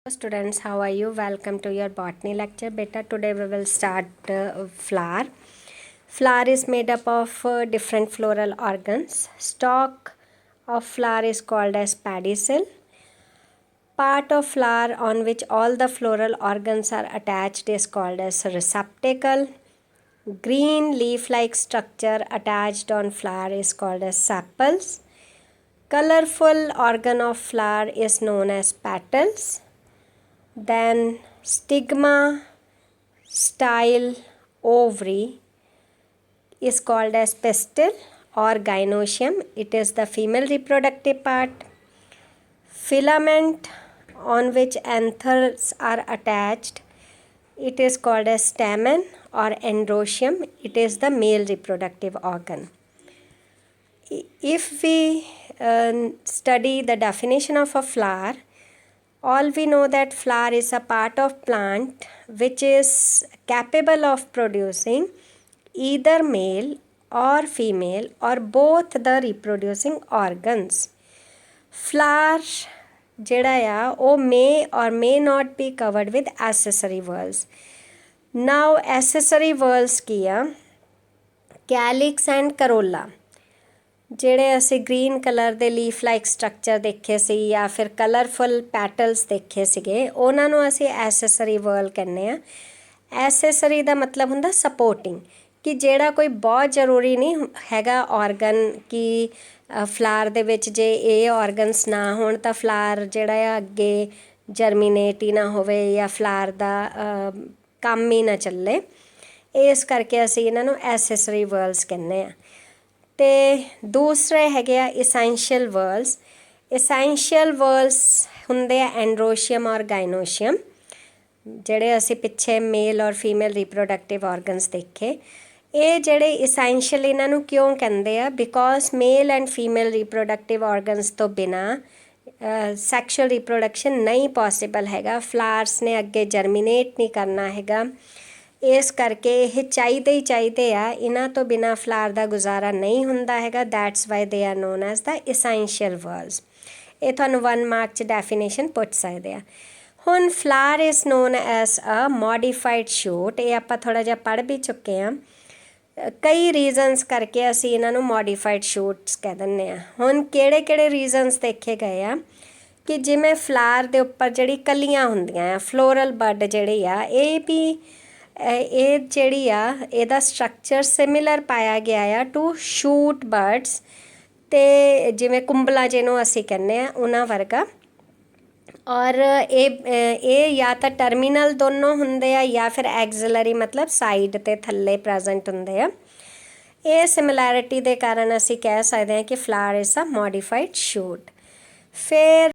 Students, how are you? Welcome to your botany lecture. Beta, today we will start flower. Flower is made up of different floral organs. Stalk of flower is called as pedicel. Part of flower on which all the floral organs are attached is called as receptacle. Green leaf-like structure attached on flower is called as sepals. Colorful organ of flower is known as petals. Then stigma, style, ovary is called as pistil or gynoecium. It is the female reproductive part. Filament on which anthers are attached, it is called as stamen or androecium. It is the male reproductive organ. If we study the definition of a flower, all we know that flower is a part of plant which is capable of producing either male or female or both the reproducing organs. Flower ਜਿਹੜਾ ਆ ਉਹ may or may not be covered with accessory whorls. Now accessory whorls ਕੀ ਆ? Calyx and corolla. ਜਿਹੜੇ ਅਸੀਂ green colour ਦੇ leaf like structure ਦੇਖੇ ਸੀ ਜਾਂ ਫਿਰ ਕਲਰਫੁਲ ਪੈਟਲਸ ਦੇਖੇ ਸੀਗੇ, ਉਹਨਾਂ ਨੂੰ ਅਸੀਂ ਐਸੈਸਰੀ ਵਰਲ ਕਹਿੰਦੇ ਆ। ਐਸੈਸਰੀ ਦਾ ਮਤਲਬ ਹੁੰਦਾ ਸਪੋਰਟਿੰਗ, ਕਿ ਜਿਹੜਾ ਕੋਈ ਬਹੁਤ ਜ਼ਰੂਰੀ ਨਹੀਂ ਹੈਗਾ ਔਰਗਨ ਕਿ ਫਲਾਰ ਦੇ ਵਿੱਚ ਜੇ ਇਹ ਔਰਗਨਸ ਨਾ ਹੋਣ ਤਾਂ ਫਲਾਰ ਜਿਹੜਾ ਆ ਅੱਗੇ ਜਰਮੀਨੇਟ ਹੀ ਨਾ ਹੋਵੇ ਜਾਂ ਫਲਾਰ ਦਾ ਕੰਮ ਹੀ ਨਾ ਚੱਲੇ। ਇਸ ਕਰਕੇ ਅਸੀਂ ਇਹਨਾਂ ਨੂੰ ਐਸੈਸਰੀ ਵਰਲਸ ਕਹਿੰਦੇ ਆ। ਅਤੇ ਦੂਸਰੇ ਹੈਗੇ ਆ ਇਸੈਂਸ਼ੀਅਲ ਵਰਲਸ। ਇਸੈਂਸ਼ੀਅਲ ਵਰਲਸ ਹੁੰਦੇ ਆ ਐਂਡਰੋਸ਼ੀਅਮ ਔਰ ਗਾਇਨੋਸ਼ੀਅਮ, ਜਿਹੜੇ ਅਸੀਂ ਪਿੱਛੇ ਮੇਲ ਔਰ ਫੀਮੇਲ ਰੀਪਰੋਡਕਟਿਵ ਔਰਗਨਸ ਦੇਖੇ। ਇਹ ਜਿਹੜੇ ਇਸੈਂਸ਼ੀਅਲ ਇਹਨਾਂ ਨੂੰ ਕਿਉਂ ਕਹਿੰਦੇ ਆ? Because male and female reproductive organs ਤੋਂ ਬਿਨਾਂ ਸੈਕਸ਼ੂਅਲ ਰੀਪਰੋਡਕਸ਼ਨ ਨਹੀਂ ਪੋਸੀਬਲ ਹੈਗਾ। ਫਲਾਰਸ ਨੇ ਅੱਗੇ ਜਰਮੀਨੇਟ ਨਹੀਂ ਕਰਨਾ ਹੈਗਾ। ਇਸ ਕਰਕੇ ਇਹ ਚਾਹੀਦੇ ਹੀ ਚਾਹੀਦੇ ਆ, ਇਹਨਾਂ ਤੋਂ ਬਿਨਾਂ ਫਲਾਰ ਦਾ ਗੁਜ਼ਾਰਾ ਨਹੀਂ ਹੁੰਦਾ ਹੈਗਾ। That's why they are known as the essential whorls. ਇਹ ਤੁਹਾਨੂੰ 1 ਮਾਰਕ 'ਚ ਡੈਫੀਨੇਸ਼ਨ ਪੁੱਛ ਸਕਦੇ ਆ। ਹੁਣ flower is known as a modified shoot. ਇਹ ਆਪਾਂ ਥੋੜ੍ਹਾ ਜਿਹਾ ਪੜ੍ਹ ਵੀ ਚੁੱਕੇ ਹਾਂ। ਕਈ ਰੀਜ਼ਨਸ ਕਰਕੇ ਅਸੀਂ ਇਹਨਾਂ ਨੂੰ ਮੋਡੀਫਾਈਡ ਸ਼ੂਟਸ ਕਹਿ ਦਿੰਦੇ ਹਾਂ। ਹੁਣ ਕਿਹੜੇ ਕਿਹੜੇ ਰੀਜ਼ਨਸ ਦੇਖੇ ਗਏ ਆ ਕਿ ਜਿਵੇਂ ਫਲਾਰ ਦੇ ਉੱਪਰ ਜਿਹੜੀ ਕਲੀਆਂ ਹੁੰਦੀਆਂ ਆ, ਫਲੋਰਲ ਬਡ ਜਿਹੜੀ ਆ, ਇਹ ਜਿਹੜੀ ਆ ਇਹਦਾ ਸਟਰਕਚਰ ਸਿਮਿਲਰ ਪਾਇਆ ਗਿਆ ਆ ਟੂ ਸ਼ੂਟ ਬਰਡਸ, ਅਤੇ ਜਿਵੇਂ ਕੁੰਬਲਾ ਜਿਹਨੂੰ ਅਸੀਂ ਕਹਿੰਦੇ ਹਾਂ ਉਹਨਾਂ ਵਰਗਾ। ਔਰ ਇਹ ਜਾਂ ਤਾਂ ਟਰਮੀਨਲ ਦੋਨੋਂ ਹੁੰਦੇ ਆ ਜਾਂ ਫਿਰ ਐਗਜ਼ਲਰੀ ਮਤਲਬ ਸਾਈਡ 'ਤੇ ਥੱਲੇ ਪ੍ਰੈਜ਼ੈਂਟ ਹੁੰਦੇ ਆ। ਇਹ ਸਿਮਿਲੈਰਿਟੀ ਦੇ ਕਾਰਨ ਅਸੀਂ ਕਹਿ ਸਕਦੇ ਹਾਂ ਕਿ flower is a modified shoot. ਫਿਰ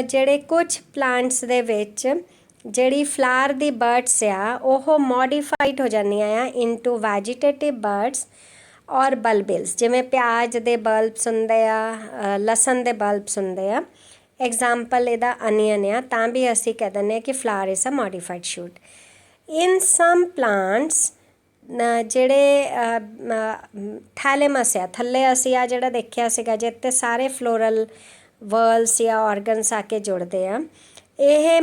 ਜਿਹੜੇ ਕੁਝ ਪਲਾਂਟਸ ਦੇ ਵਿੱਚ ਜਿਹੜੀ ਫਲਾਰ ਦੀ ਬਰਡਸ ਆ ਉਹ ਮੋਡੀਫਾਈਡ ਹੋ ਜਾਂਦੀਆਂ ਆ ਇਨਟੂ ਵੈਜੀਟੇਟਿਵ ਬਰਡਸ ਔਰ ਬਲਬਿਲਸ। ਜਿਵੇਂ ਪਿਆਜ਼ ਦੇ ਬਲਬਸ ਹੁੰਦੇ ਆ, ਲਸਣ ਦੇ ਬਲਬਸ ਹੁੰਦੇ ਆ। ਐਗਜ਼ਾਮਪਲ ਇਹਦਾ ਅਨੀਅਨ ਆ, ਤਾਂ ਵੀ ਅਸੀਂ ਕਹਿ ਦਿੰਦੇ ਹਾਂ ਕਿ flower is a modified shoot. In some plants ਜਿਹੜੇ ਥੈਲੇਮਸ ਆ, ਥੱਲੇ ਅਸੀਂ ਆ ਜਿਹੜਾ ਦੇਖਿਆ ਸੀਗਾ ਜਿੱਥੇ ਸਾਰੇ ਫਲੋਰਲ ਵਰਲਸ ਜਾਂ ਔਰਗਨਸ ਆ ਕੇ ਜੁੜਦੇ ਆ, ਇਹ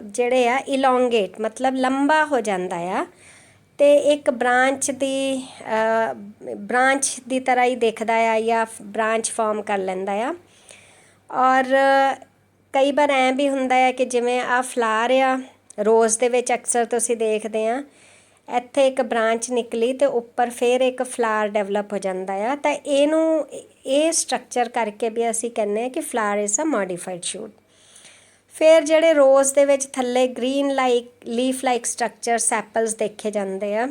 ਜਿਹੜੇ ਆ ਇਲੋਂਗੇਟ ਮਤਲਬ ਲੰਬਾ ਹੋ ਜਾਂਦਾ ਆ ਅਤੇ ਇੱਕ ਬ੍ਰਾਂਚ ਦੀ ਤਰ੍ਹਾਂ ਹੀ ਦਿਖਦਾ ਆ ਜਾਂ ਬ੍ਰਾਂਚ ਫਾਰਮ ਕਰ ਲੈਂਦਾ ਆ। ਔਰ ਕਈ ਵਾਰ ਐਂ ਵੀ ਹੁੰਦਾ ਆ ਕਿ ਜਿਵੇਂ ਆਹ ਫਲਾਰ ਆ, ਰੋਜ਼ ਦੇ ਵਿੱਚ ਅਕਸਰ ਤੁਸੀਂ ਦੇਖਦੇ ਆ ਇੱਥੇ ਇੱਕ ਬ੍ਰਾਂਚ ਨਿਕਲੀ ਅਤੇ ਉੱਪਰ ਫਿਰ ਇੱਕ ਫਲਾਰ ਡਿਵੈਲਪ ਹੋ ਜਾਂਦਾ ਆ, ਤਾਂ ਇਹ ਸਟਰਕਚਰ ਕਰਕੇ ਵੀ ਅਸੀਂ ਕਹਿੰਦੇ ਹਾਂ ਕਿ flower is a modified shoot. ਫਿਰ ਜਿਹੜੇ ਰੋਜ਼ ਦੇ ਵਿੱਚ ਥੱਲੇ green leaf like structure sepals ਦੇਖੇ ਜਾਂਦੇ ਆ,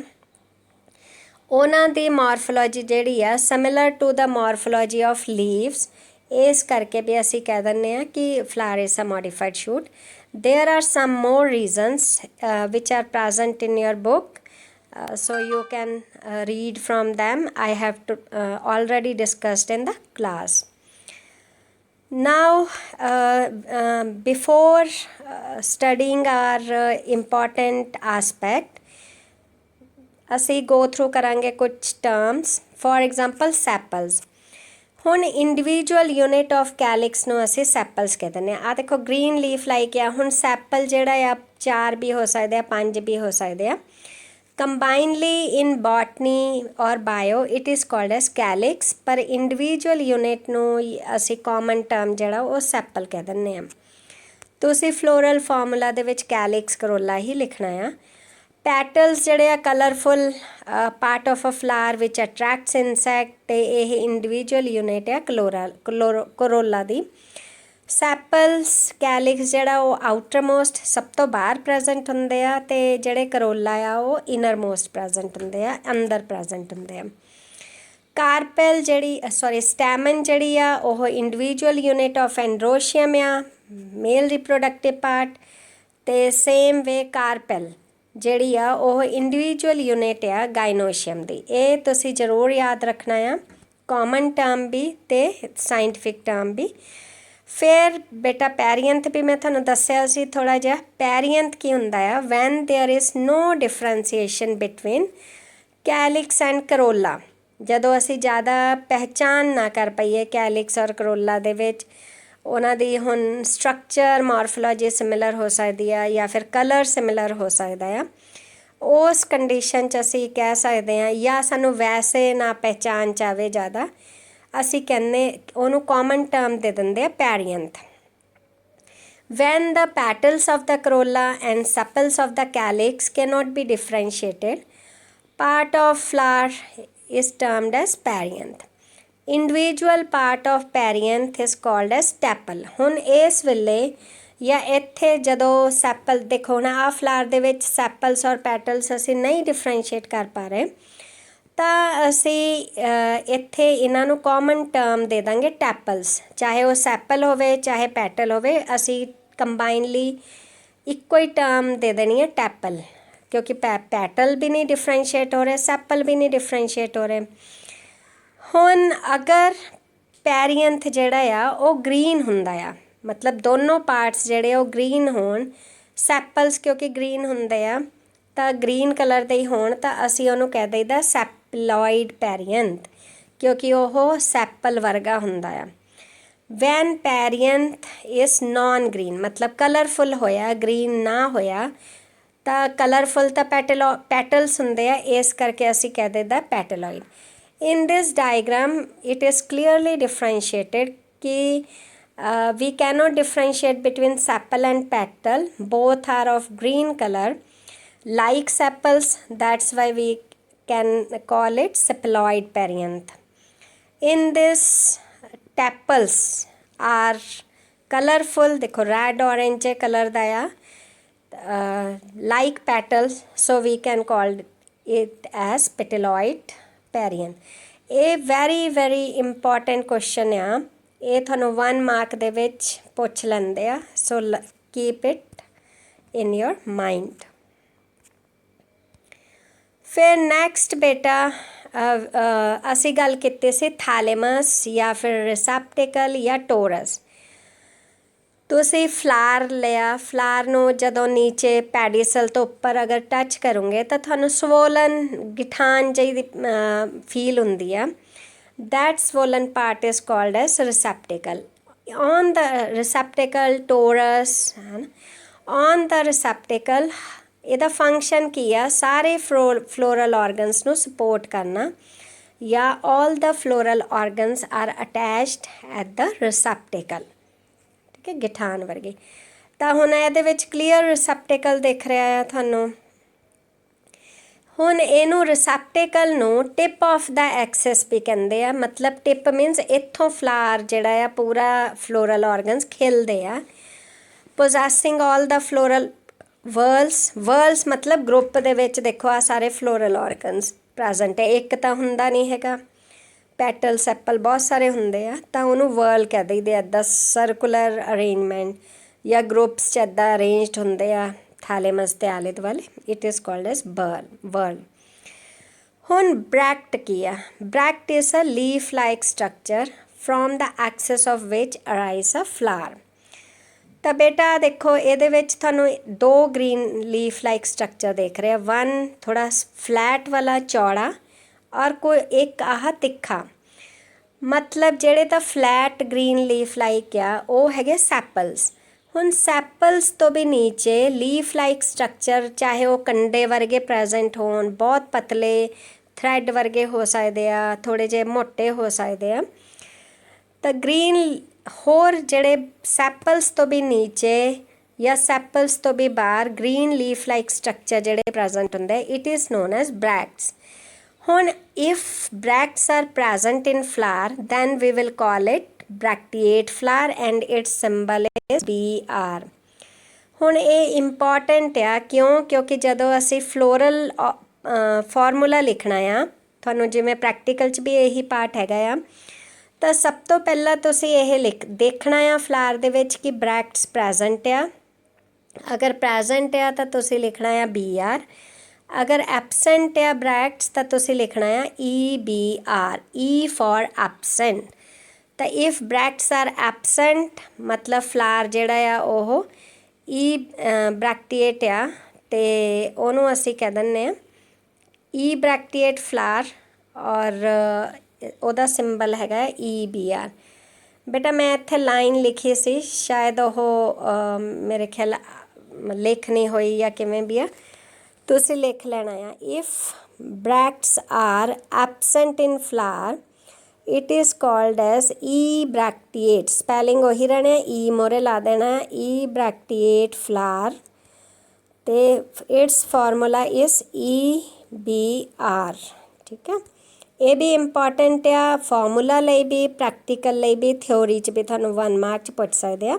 ਉਹਨਾਂ ਦੀ ਮੋਰਫੋਲੋਜੀ ਜਿਹੜੀ ਆ similar to the morphology of leaves. ਇਸ ਕਰਕੇ ਵੀ ਅਸੀਂ ਕਹਿ ਦਿੰਦੇ ਹਾਂ ਕਿ flower is a modified shoot. There are some more reasons which are present in your book, so you can read from them. I have already discussed in the class. Now before studying our important aspect, ਅਸੀਂ go through ਕਰਾਂਗੇ ਕੁਝ terms. For example, sepals. ਹੁਣ individual unit of ਕੈਲਿਕਸ ਨੂੰ ਅਸੀਂ ਸੈਪਲਸ ਕਹਿ ਦਿੰਦੇ ਹਾਂ। ਆ ਦੇਖੋ ਗ੍ਰੀਨ ਲੀਫ ਲਾਈਕ ਆ, ਹੁਣ ਸੈਪਲ ਜਿਹੜਾ ਆ 4 ਵੀ ਹੋ ਸਕਦੇ ਆ, 5 ਵੀ ਹੋ ਸਕਦੇ ਆ। Combinedly in botany or bio it is called as calyx, ਪਰ ਇੰਡੀਵਿਜੂਅਲ ਯੂਨਿਟ ਨੂੰ ਅਸੀਂ ਕਾਮਨ ਟਰਮ ਜਿਹੜਾ ਉਹ ਸੈਪਲ ਕਹਿ ਦਿੰਦੇ ਹਾਂ। ਤੁਸੀਂ ਫਲੋਰਲ ਫਾਰਮੂਲਾ ਦੇ ਵਿੱਚ ਕੈਲਿਕਸ ਕਰੋਲਾ ਹੀ ਲਿਖਣਾ ਆ। ਪੈਟਲਸ ਜਿਹੜੇ ਆ colourful part of a flower ਵਿਚ ਅਟਰੈਕਟਸ ਇਨਸੈਕਟ, ਅਤੇ ਇਹ ਇੰਡੀਵਿਜੂਅਲ ਯੂਨਿਟ ਆ ਕਰੋਲਾ ਦੀ। ਸੈਪਲਸ ਕੈਲਿਕਸ ਜਿਹੜਾ ਉਹ ਆਊਟਰ ਮੋਸਟ ਸਭ ਤੋਂ ਬਾਹਰ ਪ੍ਰੈਜੈਂਟ ਹੁੰਦੇ ਆ, ਅਤੇ ਜਿਹੜੇ ਕਰੋਲਾ ਆ ਉਹ ਇਨਰ ਮੋਸਟ ਪ੍ਰੈਜੈਂਟ ਹੁੰਦੇ ਆ, ਅੰਦਰ ਪ੍ਰੈਜੈਂਟ ਹੁੰਦੇ ਆ। ਕਾਰਪੈਲ ਸਟੈਮਨ ਜਿਹੜੀ ਆ ਉਹ ਇੰਡੀਵਿਜੂਅਲ ਯੂਨਿਟ ਆਫ ਐਂਡਰੋਸ਼ੀਅਮ ਆ, ਮੇਲ ਰਿਪਰੋਡਕਟਿਵ ਪਾਰਟ, ਅਤੇ ਸੇਮ ਵੇ ਕਾਰਪੈਲ ਜਿਹੜੀ ਆ ਉਹ ਇੰਡੀਵਿਜੂਅਲ ਯੂਨਿਟ ਆ ਗਾਇਨੋਸ਼ੀਅਮ ਦੀ। ਇਹ ਤੁਸੀਂ ਜ਼ਰੂਰ ਯਾਦ ਰੱਖਣਾ ਆ, ਕਾਮਨ ਟਰਮ ਵੀ ਅਤੇ ਸਾਇੰਟਿਫਿਕ ਟਰਮ ਵੀ। ਫਿਰ ਬੇਟਾ ਪੈਰੀਐਂਥ ਵੀ ਮੈਂ ਤੁਹਾਨੂੰ ਦੱਸਿਆ ਸੀ ਥੋੜ੍ਹਾ ਜਿਹਾ। ਪੈਰੀਐਂਥ ਕੀ ਹੁੰਦਾ ਆ? When there is no differentiation between calyx and corolla. ਜਦੋਂ ਅਸੀਂ ਜ਼ਿਆਦਾ ਪਹਿਚਾਣ ਨਾ ਕਰ ਪਾਈਏ ਕੈਲਿਕਸ ਔਰ ਕਰੋਲਾ ਦੇ ਵਿੱਚ, ਉਹਨਾਂ ਦੀ ਹੁਣ ਸਟਰਕਚਰ ਮਾਰਫੋਲੋਜੀ ਸਿਮਿਲਰ ਹੋ ਸਕਦੀ ਆ ਜਾਂ ਫਿਰ ਕਲਰ ਸਿਮਿਲਰ ਹੋ ਸਕਦਾ ਆ, ਉਸ ਕੰਡੀਸ਼ਨ 'ਚ ਅਸੀਂ ਕਹਿ ਸਕਦੇ ਹਾਂ। ਜਾਂ ਸਾਨੂੰ ਵੈਸੇ ਨਾ ਪਹਿਚਾਣ 'ਚ ਆਵੇ ਜ਼ਿਆਦਾ, ਅਸੀਂ ਕਹਿੰਦੇ ਉਹਨੂੰ ਕਾਮਨ ਟਰਮ ਦੇ ਦਿੰਦੇ ਆ perianth. When the petals of the corolla and sepals of the calyx cannot be differentiated, part of flower is termed as perianth. Individual part of perianth is called as stapel. ਹੁਣ ਇਸ ਵੇਲੇ ਜਾਂ ਇੱਥੇ ਜਦੋਂ ਸੈਪਲ ਦੇਖੋ, ਹੁਣ ਆਹ ਫਲਾਰ ਦੇ ਵਿੱਚ ਸੈਪਲਸ ਔਰ ਪੈਟਲਸ ਅਸੀਂ ਨਹੀਂ ਡਿਫਰੈਂਸ਼ੀਏਟ ਕਰ ਪਾ ਰਹੇ, ਤਾਂ ਅਸੀਂ ਇੱਥੇ ਇਹਨਾਂ ਨੂੰ ਕਾਮਨ ਟਰਮ ਦੇ ਦਾਂਗੇ ਟੈਪਲਸ। ਚਾਹੇ ਉਹ ਸੈਪਲ ਹੋਵੇ ਚਾਹੇ ਪੈਟਲ ਹੋਵੇ, ਅਸੀਂ ਕੰਬਾਈਨਲੀ ਇੱਕੋ ਹੀ ਟਰਮ ਦੇ ਦੇਣੀ ਹੈ ਟੈਪਲ, ਕਿਉਂਕਿ ਪੈਟਲ ਵੀ ਨਹੀਂ ਡਿਫਰੈਂਸ਼ੀਏਟ ਹੋ ਰਹੇ, ਸੈਪਲ ਵੀ ਨਹੀਂ ਡਿਫਰੈਂਸ਼ੀਏਟ ਹੋ ਰਹੇ। ਹੁਣ ਅਗਰ ਪੈਰੀਐਂਥ ਜਿਹੜਾ ਆ ਉਹ ਗ੍ਰੀਨ ਹੁੰਦਾ ਆ, ਮਤਲਬ ਦੋਨੋਂ ਪਾਰਟਸ ਜਿਹੜੇ ਉਹ ਗ੍ਰੀਨ ਹੋਣ, ਸੈਪਲਸ ਕਿਉਂਕਿ ਗ੍ਰੀਨ ਹੁੰਦੇ ਆ ਤਾਂ ਗ੍ਰੀਨ ਕਲਰ ਦੇ ਹੀ ਹੋਣ, ਤਾਂ ਅਸੀਂ ਉਹਨੂੰ ਕਹਿ ਦਈਦਾ ਸੈਪਲੋਇਡ ਪੈਰੀਐਂਥ, ਕਿਉਂਕਿ ਉਹ ਸੈਪਲ ਵਰਗਾ ਹੁੰਦਾ ਆ। ਵੈਨ ਪੈਰੀਐਂਥ ਇਜ਼ ਨੋਨ ਗ੍ਰੀਨ, ਮਤਲਬ ਕਲਰਫੁਲ ਹੋਇਆ, ਗ੍ਰੀਨ ਨਾ ਹੋਇਆ, ਤਾਂ ਕਲਰਫੁਲ ਤਾਂ ਪੈਟਲਸ ਹੁੰਦੇ ਆ, ਇਸ ਕਰਕੇ ਅਸੀਂ ਕਹਿ ਦਿੰਦਾ ਪੈਟਲੋਇਡ। ਇਨ ਦਿਸ ਡਾਇਗ੍ਰਾਮ ਇਟ ਇਜ਼ ਕਲੀਅਰਲੀ ਡਿਫਰੈਂਸ਼ੀਏਟਡ ਕਿ we cannot differentiate between sepal and petal, both are of green color like sepals, that's why we can call it sepaloid perianth. In this tepals are colorful, देखो red orange color ਦਾ ਆ, like petals, so we can call it as petaloid perianth. ਇਹ very important question ਆ, ਇਹ ਤੁਹਾਨੂੰ 1 mark ਦੇ ਵਿੱਚ ਪੁੱਛ ਲੈਂਦੇ ਆ, so keep it in your mind. ਫਿਰ ਨੈਕਸਟ ਬੇਟਾ ਅਸੀਂ ਗੱਲ ਕੀਤੀ ਸੀ ਥੈਲੇਮਸ ਜਾਂ ਫਿਰ ਰਿਸੈਪਟੇਕਲ ਜਾਂ ਟੋਰਸ। ਤੁਸੀਂ ਫਲਾਰ ਲਿਆ, ਫਲਾਰ ਨੂੰ ਜਦੋਂ ਨੀਚੇ ਪੈਡੀਸਲ ਤੋਂ ਉੱਪਰ ਅਗਰ ਟੱਚ ਕਰੋਗੇ ਤਾਂ ਤੁਹਾਨੂੰ ਸਵੋਲਨ ਗਿਠਾਨ ਜਿਹੀ ਫੀਲ ਹੁੰਦੀ ਆ। That swollen part is called as receptacle. On the receptacle torus, on the receptacle ਇਹਦਾ ਫੰਕਸ਼ਨ ਕੀ ਆ? ਸਾਰੇ ਫਲੋਰਲ ਔਰਗਨਸ ਨੂੰ ਸਪੋਰਟ ਕਰਨਾ, ਜਾਂ all the floral organs are attached at the receptacle, ਠੀਕ ਹੈ, ਗਿਠਾਨ ਵਰਗੀ। ਤਾਂ ਹੁਣ ਇਹਦੇ ਵਿੱਚ ਕਲੀਅਰ ਰਿਸੈਪਟੇਕਲ ਦਿਖ ਰਿਹਾ ਆ ਤੁਹਾਨੂੰ। ਹੁਣ ਇਹਨੂੰ ਰਿਸੈਪਟੇਕਲ ਨੂੰ ਟਿਪ ਆਫ ਦਾ ਐਕਸਿਸ ਵੀ ਕਹਿੰਦੇ ਆ, ਮਤਲਬ ਟਿਪ ਮੀਨਸ ਇੱਥੋਂ ਫਲਾਰ ਜਿਹੜਾ ਆ ਪੂਰਾ ਫਲੋਰਲ ਔਰਗਨਸ ਖਿਲਦੇ ਆ। ਪੋਜੈਸਿੰਗ ਆਲ ਦਾ ਫਲੋਰਲ ਵਰਲਸ ਮਤਲਬ ਗਰੁੱਪ ਦੇ ਵਿੱਚ ਦੇਖੋ ਆ ਸਾਰੇ ਫਲੋਰਲ ਔਰਗਨਸ ਪ੍ਰੈਜੈਂਟ ਹੈ, ਇੱਕ ਤਾਂ ਹੁੰਦਾ ਨਹੀਂ ਹੈਗਾ। ਪੈਟਲ ਸੈਪਲ ਬਹੁਤ ਸਾਰੇ ਹੁੰਦੇ ਆ, ਤਾਂ ਉਹਨੂੰ ਵਰਲ ਕਹਿ ਦਈਦੇ ਆ। ਇੱਦਾਂ ਸਰਕੂਲਰ ਅਰੇਂਜਮੈਂਟ ਜਾਂ ਗਰੁੱਪਸ 'ਚ ਇੱਦਾਂ ਅਰੇਂਜਡ ਹੁੰਦੇ ਆ ਥੈਲੇਮਸ ਦੇ ਆਲੇ ਦੁਆਲੇ, it is called as whorl. ਹੁਣ ਬ੍ਰੈਕਟ ਕੀ ਆ? Bract is a leaf like structure from the axis of which arise a flower. ਤਾਂ ਬੇਟਾ ਦੇਖੋ ਇਹਦੇ ਵਿੱਚ ਤੁਹਾਨੂੰ 2 ਗ੍ਰੀਨ ਲੀਫ ਲਾਈਕ ਸਟਰਕਚਰ ਦੇਖ ਰਹੇ ਆ, 1 ਥੋੜਾ ਫਲੈਟ ਵਾਲਾ ਚੌੜਾ ਔਰ ਕੋਈ ਇੱਕ ਆਹ ਤਿੱਖਾ। ਮਤਲਬ ਜਿਹੜੇ ਤਾਂ ਫਲੈਟ ਗ੍ਰੀਨ ਲੀਫ ਲਾਈਕ ਆ ਉਹ ਹੈਗੇ ਸੈਪਲਸ। ਹੁਣ ਸੈਪਲਸ ਤੋਂ ਵੀ ਨੀਚੇ ਲੀਫ ਲਾਈਕ ਸਟਰਕਚਰ, ਚਾਹੇ ਉਹ ਕੰਡੇ ਵਰਗੇ ਪ੍ਰੈਜ਼ੈਂਟ ਹੋਣ, ਬਹੁਤ ਪਤਲੇ ਥਰੈਡ ਵਰਗੇ ਹੋ ਸਕਦੇ ਆ, ਥੋੜ੍ਹੇ ਜਿਹੇ ਮੋਟੇ ਹੋ ਸਕਦੇ ਆ। ਤਾਂ ਗ੍ਰੀਨ ਹੋਰ ਜਿਹੜੇ ਸੈਪਲਸ ਤੋਂ ਵੀ ਨੀਚੇ ਜਾਂ ਸੈਪਲਸ ਤੋਂ ਵੀ ਬਾਹਰ ਗ੍ਰੀਨ ਲੀਫ ਲਾਈਕ ਸਟਰਕਚਰ ਜਿਹੜੇ ਪ੍ਰੈਜ਼ੈਂਟ ਹੁੰਦੇ, it is known as brackets. ਹੁਣ if bracts are present in flower, then we will call it bracteate flower and its symbol is BR। ਹੁਣ ਇਹ ਇੰਪੋਰਟੈਂਟ ਆ ਕਿਉਂਕਿ ਜਦੋਂ ਅਸੀਂ ਫਲੋਰਲ ਫਾਰਮੂਲਾ ਲਿਖਣਾ ਆ, ਤੁਹਾਨੂੰ ਜਿਵੇਂ ਪ੍ਰੈਕਟੀਕਲ 'ਚ ਵੀ ਇਹੀ ਪਾਰਟ ਹੈਗਾ ਆ, ਤਾਂ ਸਭ ਤੋਂ ਪਹਿਲਾਂ ਤੁਸੀਂ ਇਹ ਦੇਖਣਾ ਆ ਫਲਾਰ ਦੇ ਵਿੱਚ ਕਿ ਬ੍ਰੈਕਟਸ ਪ੍ਰੈਜ਼ੈਂਟ ਆ। ਅਗਰ ਪ੍ਰੈਜ਼ੈਂਟ ਆ ਤਾਂ ਤੁਸੀਂ ਲਿਖਣਾ ਆ BR। ਅਗਰ ਐਬਸੈਂਟ ਆ ਬ੍ਰੈਕਟਸ ਤਾਂ ਤੁਸੀਂ ਲਿਖਣਾ ਆ EBR, E ਫॉर ਐਬਸੈਂਟ। ਤਾਂ ਇਫ ਬ੍ਰੈਕਟਸ ਆਰ ਐਬਸੈਂਟ ਮਤਲਬ ਫਲਾਰ ਜਿਹੜਾ ਆ ਉਹ ਬ੍ਰੈਕਟੀਏਟ ਆ, ਅਤੇ ਉਹਨੂੰ ਅਸੀਂ ਕਹਿ ਦਿੰਦੇ ਹਾਂ ਬ੍ਰੈਕਟੀਏਟ ਫਲਾਰ, ਔਰ ਉਹਦਾ ਸਿੰਬਲ ਹੈਗਾ EBR। ਬੇਟਾ ਮੈਂ ਇੱਥੇ ਲਾਈਨ ਲਿਖੀ ਸੀ, ਸ਼ਾਇਦ ਉਹ ਮੇਰੇ ਖਿਆਲ ਲਿਖ ਨਹੀਂ ਹੋਈ ਜਾਂ ਕਿਵੇਂ ਵੀ ਆ, ਤੁਸੀਂ ਲਿਖ ਲੈਣਾ ਆ। If bracts are absent in flower it is called as bracteate. Spelling ਉਹੀ ਰਹਿਣਾ, E ਮੋਰੇ ਲਾ ਦੇਣਾ, ਬ੍ਰੈਕਟੀਏਟ ਫਲਾਰ, ਅਤੇ ਇਟਸ ਫਾਰਮੂਲਾ ਇਜ਼ EBR। ਠੀਕ ਹੈ, ਇਹ ਵੀ ਇੰਪੋਰਟੈਂਟ ਆ ਫਾਰਮੂਲਾ ਲਈ ਵੀ, ਪ੍ਰੈਕਟੀਕਲ ਲਈ ਵੀ, ਥਿਓਰੀ 'ਚ ਵੀ ਤੁਹਾਨੂੰ 1 ਮਾਰਕ 'ਚ ਪੁੱਛ ਸਕਦੇ ਆ।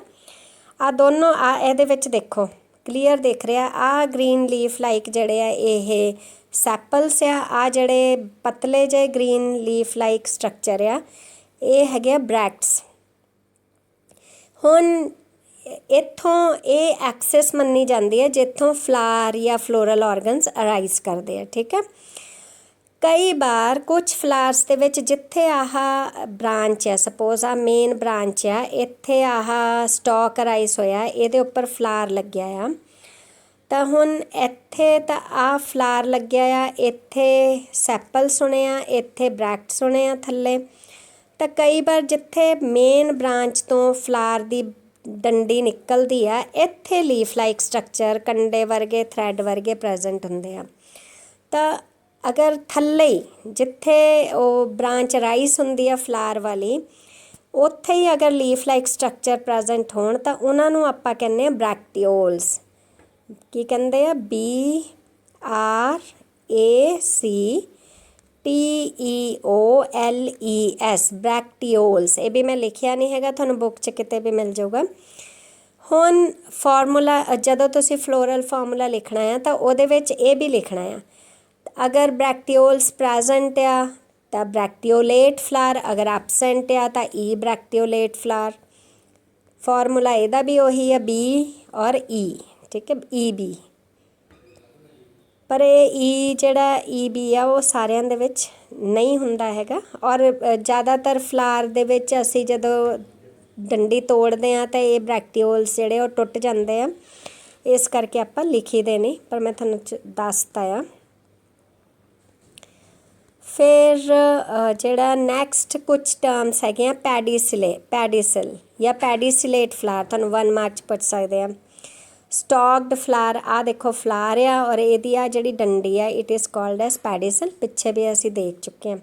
ਆਹ ਦੋਨੋਂ ਇਹਦੇ ਵਿੱਚ ਦੇਖੋ ਕਲੀਅਰ ਦਿਖ ਰਿਹਾ, ਆਹ ਗ੍ਰੀਨ ਲੀਫ ਲਾਈਕ ਜਿਹੜੇ ਆ ਇਹ ਸੈਪਲਸ ਆ ਜਿਹੜੇ ਪਤਲੇ ਜਿਹੇ ਗ੍ਰੀਨ ਲੀਫ ਲਾਈਕ ਸਟਰਕਚਰ ਆ ਇਹ ਹੈਗੇ ਆ ਬ੍ਰੈਕਟਸ। ਹੁਣ ਇੱਥੋਂ ਇਹ ਐਕਸੈਸ ਮੰਨੀ ਜਾਂਦੀ ਹੈ ਜਿੱਥੋਂ ਫਲਾਰ ਜਾਂ ਫਲੋਰਲ ਔਰਗਨਸ ਅਰਾਈਜ਼ ਕਰਦੇ ਆ। ਠੀਕ ਹੈ, ਕਈ ਵਾਰ ਕੁਛ ਫਲਾਰਸ ਦੇ ਵਿੱਚ ਜਿੱਥੇ ਆਹ ਬ੍ਰਾਂਚ ਹੈ, ਸਪੋਜ਼ ਆਹ ਮੇਨ ਬ੍ਰਾਂਚ ਆ, ਇੱਥੇ ਆਹ ਸਟਾਕ ਅਰਾਈਜ਼ ਹੋਇਆ, ਇਹਦੇ ਉੱਪਰ ਫਲਾਰ ਲੱਗਿਆ ਆ, ਤਾਂ ਹੁਣ ਇੱਥੇ ਤਾਂ ਆਹ ਫਲਾਰ ਲੱਗਿਆ ਆ, ਇੱਥੇ ਸੈਪਲਸ ਹੋਣੇ ਆ, ਇੱਥੇ ਬ੍ਰੈਕਟਸ ਹੋਣੇ ਆ ਥੱਲੇ। ਤਾਂ ਕਈ ਵਾਰ ਜਿੱਥੇ ਮੇਨ ਬ੍ਰਾਂਚ ਤੋਂ ਫਲਾਰ ਦੀ ਡੰਡੀ ਨਿਕਲਦੀ ਆ, ਇੱਥੇ ਲੀਫ ਲਾਈਕ ਸਟਰਕਚਰ ਕੰਡੇ ਵਰਗੇ ਥਰੈਡ ਵਰਗੇ ਪ੍ਰੈਜ਼ੈਂਟ ਹੁੰਦੇ ਆ। ਤਾਂ ਅਗਰ ਥੱਲੇ ਜਿੱਥੇ ਉਹ ਬ੍ਰਾਂਚ ਰਾਈਸ ਹੁੰਦੀ ਆ ਫਲਾਰ ਵਾਲੀ, ਉੱਥੇ ਹੀ ਅਗਰ ਲੀਫ ਲਾਈਕ ਸਟਰਕਚਰ ਪ੍ਰੈਜ਼ੈਂਟ ਹੋਣ ਤਾਂ ਉਹਨਾਂ ਨੂੰ ਆਪਾਂ ਕਹਿੰਦੇ ਹਾਂ ਬ੍ਰੈਕਟੀਓਲਸ। ਕੀ ਕਹਿੰਦੇ ਆ? BRACTEOLES, ਬ੍ਰੈਕਟੀਓਲਸ। ਇਹ ਵੀ ਮੈਂ ਲਿਖਿਆ ਨਹੀਂ ਹੈਗਾ, ਤੁਹਾਨੂੰ ਬੁੱਕ 'ਚ ਕਿਤੇ ਵੀ ਮਿਲ ਜਾਊਗਾ। ਹੁਣ ਫਾਰਮੂਲਾ ਜਦੋਂ ਤੁਸੀਂ ਫਲੋਰਲ ਫਾਰਮੂਲਾ ਲਿਖਣਾ ਆ ਤਾਂ ਉਹਦੇ ਵਿੱਚ ਇਹ ਵੀ ਲਿਖਣਾ ਆ, ਅਗਰ ਬ੍ਰੈਕਟੀਓਲਸ ਪ੍ਰੈਜ਼ੈਂਟ ਆ ਤਾਂ ਬ੍ਰੈਕਟੀਓਲੇਟ ਫਲਾਰ, ਅਗਰ ਐਬਸੈਂਟ ਆ ਤਾਂ ਬ੍ਰੈਕਟੀਓਲੇਟ ਫਲਾਰ। ਫਾਰਮੂਲਾ ਇਹਦਾ ਵੀ ਉਹੀ ਆ, B ਔਰ E। ਠੀਕ ਹੈ, EB। ਪਰ ਇਹ ਜਿਹੜਾ EB ਆ ਉਹ ਸਾਰਿਆਂ ਦੇ ਵਿੱਚ ਨਹੀਂ ਹੁੰਦਾ ਹੈਗਾ, ਔਰ ਜ਼ਿਆਦਾਤਰ ਫਲਾਰ ਦੇ ਵਿੱਚ ਅਸੀਂ ਜਦੋਂ ਡੰਡੀ ਤੋੜਦੇ ਹਾਂ ਤਾਂ ਇਹ ਬ੍ਰੈਕਟੀਓਲਸ ਜਿਹੜੇ ਉਹ ਟੁੱਟ ਜਾਂਦੇ ਆ, ਇਸ ਕਰਕੇ ਆਪਾਂ ਲਿਖੀ ਦੇ ਨਹੀਂ, ਪਰ ਮੈਂ ਤੁਹਾਨੂੰ ਦੱਸਤਾ ਆ। ਫਿਰ ਜਿਹੜਾ ਨੈਕਸਟ ਕੁਛ ਟਰਮਸ ਹੈਗੇ ਆ, ਪੈਡੀਸਿਲ ਜਾਂ ਪੈਡੀਸਿਲੇਟ ਫਲਾਰ, ਤੁਹਾਨੂੰ 1 ਮਾਰਕ 'ਚ ਪੁੱਛ ਸਕਦੇ ਆ। ਸਟਾਕਡ ਫਲਾਰ, ਆਹ ਦੇਖੋ ਫਲਾਰ ਆ ਔਰ ਇਹਦੀ ਆ ਜਿਹੜੀ ਡੰਡੀ ਆ ਇਟ ਇਜ਼ ਕਾਲਡ ਐਸ ਪੈਡੀਸਿਲ, ਪਿੱਛੇ ਵੀ ਅਸੀਂ ਦੇਖ ਚੁੱਕੇ ਹਾਂ।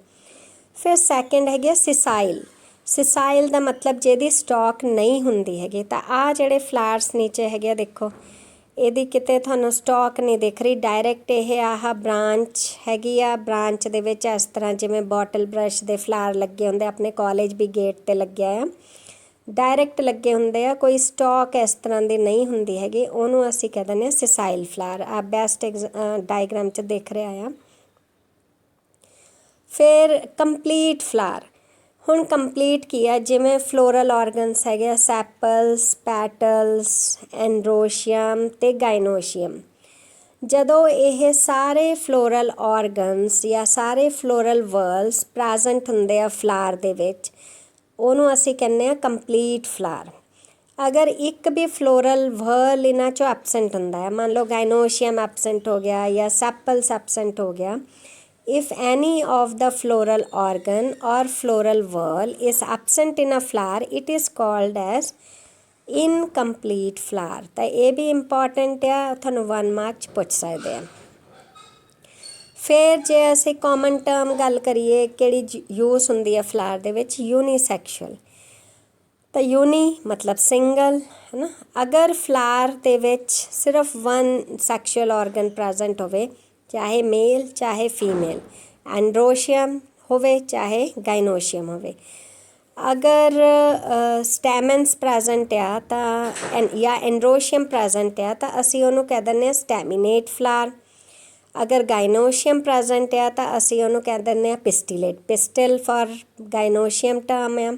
ਫਿਰ ਸੈਕਿੰਡ ਹੈਗੀ ਆ ਸਿਸਾਈਲ। ਸਿਸਾਈਲ ਦਾ ਮਤਲਬ ਜਿਹਦੀ ਸਟਾਕ ਨਹੀਂ ਹੁੰਦੀ ਹੈਗੀ। ਤਾਂ ਆਹ ਜਿਹੜੇ ਫਲਾਰਸ ਨੀਚੇ ਹੈਗੇ ਆ ਦੇਖੋ, ਇਹਦੀ ਕਿਤੇ ਤੁਹਾਨੂੰ ਸਟਾਕ ਨਹੀਂ ਦਿਖ ਰਹੀ, ਡਾਇਰੈਕਟ ਇਹ ਆਹ ਬ੍ਰਾਂਚ ਹੈਗੀ ਆ, ਬ੍ਰਾਂਚ ਦੇ ਵਿੱਚ ਇਸ ਤਰ੍ਹਾਂ ਜਿਵੇਂ ਬੋਟਲ ਬਰਸ਼ ਦੇ ਫਲਾਰ ਲੱਗੇ ਹੁੰਦੇ, ਆਪਣੇ ਕਾਲਜ ਵੀ ਗੇਟ 'ਤੇ ਲੱਗਿਆ ਆ, ਡਾਇਰੈਕਟ ਲੱਗੇ ਹੁੰਦੇ ਆ, ਕੋਈ ਸਟਾਕ ਇਸ ਤਰ੍ਹਾਂ ਦੀ ਨਹੀਂ ਹੁੰਦੀ ਹੈਗੀ, ਉਹਨੂੰ ਅਸੀਂ ਕਹਿ ਦਿੰਦੇ ਹਾਂ ਸਿਸਾਈਲ ਫਲਾਰ। ਆ ਬੈਸਟ ਡਾਇਗਰਾਮ 'ਚ ਦਿਖ ਰਿਹਾ ਆ। ਫਿਰ ਕੰਪਲੀਟ ਫਲਾਰ। ਹੁਣ ਕੰਪਲੀਟ ਕੀ ਆ, ਜਿਵੇਂ ਫਲੋਰਲ ਔਰਗਨਸ ਹੈਗੇ ਆ, ਸੈਪਲਸ, ਪੈਟਲਸ, ਐਂਡਰੋਸ਼ੀਅਮ ਅਤੇ ਗਾਇਨੋਸ਼ੀਅਮ। ਜਦੋਂ ਇਹ ਸਾਰੇ ਫਲੋਰਲ ਔਰਗਨਸ ਜਾਂ ਸਾਰੇ ਫਲੋਰਲ ਵਰਲਸ ਪ੍ਰੈਜ਼ੈਂਟ ਹੁੰਦੇ ਆ ਫਲਾਰ ਦੇ ਵਿੱਚ, ਉਹਨੂੰ ਅਸੀਂ ਕਹਿੰਦੇ ਹਾਂ ਕੰਪਲੀਟ ਫਲਾਰ। ਅਗਰ ਇੱਕ ਵੀ ਫਲੋਰਲ ਵਰਲ ਇਹਨਾਂ 'ਚੋਂ ਐਬਸੈਂਟ ਹੁੰਦਾ ਹੈ, ਮੰਨ ਲਓ ਗਾਇਨੋਸ਼ੀਅਮ ਐਬਸੈਂਟ ਹੋ ਗਿਆ ਜਾਂ ਸੈਪਲਸ ਐਬਸੈਂਟ ਹੋ ਗਿਆ, if any of the floral organ or floral whorl is absent in a flower, it is called as incomplete flower। ਤਾਂ ਇਹ ਵੀ ਇੰਪੋਰਟੈਂਟ ਆ, ਤੁਹਾਨੂੰ 1 ਮਾਰਕ 'ਚ ਪੁੱਛ ਸਕਦੇ ਆ। ਫਿਰ ਜੇ ਅਸੀਂ ਕਾਮਨ ਟਰਮ ਗੱਲ ਕਰੀਏ ਕਿਹੜੀ ਯੂਜ਼ ਹੁੰਦੀ ਹੈ ਫਲਾਰ ਦੇ ਵਿੱਚ, ਯੂਨੀਸੈਕਸ਼ੁਅਲ। ਤਾਂ ਯੂਨੀ ਮਤਲਬ ਸਿੰਗਲ ਹੈ ਨਾ। ਅਗਰ ਫਲਾਰ ਦੇ ਵਿੱਚ ਸਿਰਫ 1 ਸੈਕਸ਼ੁਅਲ ਔਰਗਨ ਪ੍ਰੈਜ਼ੈਂਟ ਹੋਵੇ, ਚਾਹੇ ਮੇਲ ਚਾਹੇ ਫੀਮੇਲ, ਐਂਡਰੋਸ਼ੀਅਮ ਹੋਵੇ ਚਾਹੇ ਗਾਇਨੋਸ਼ੀਅਮ ਹੋਵੇ। ਅਗਰ ਸਟੈਮਨਸ ਪ੍ਰੈਜ਼ੈਂਟ ਆ ਤਾਂ ਜਾਂ ਐਂਡਰੋਸ਼ੀਅਮ ਪ੍ਰੈਜ਼ੈਂਟ ਆ ਤਾਂ ਅਸੀਂ ਉਹਨੂੰ ਕਹਿ ਦਿੰਦੇ ਹਾਂ ਸਟੈਮੀਨੇਟ ਫਲਾਰ। ਅਗਰ ਗਾਇਨੋਸ਼ੀਅਮ ਪ੍ਰੈਜ਼ੈਂਟ ਆ ਤਾਂ ਅਸੀਂ ਉਹਨੂੰ ਕਹਿ ਦਿੰਦੇ ਹਾਂ ਪਿਸਟੀਲੇਟ। ਪਿਸਟਲ ਫॉर ਗਾਇਨੋਸ਼ੀਅਮ ਟਰਮ ਆ।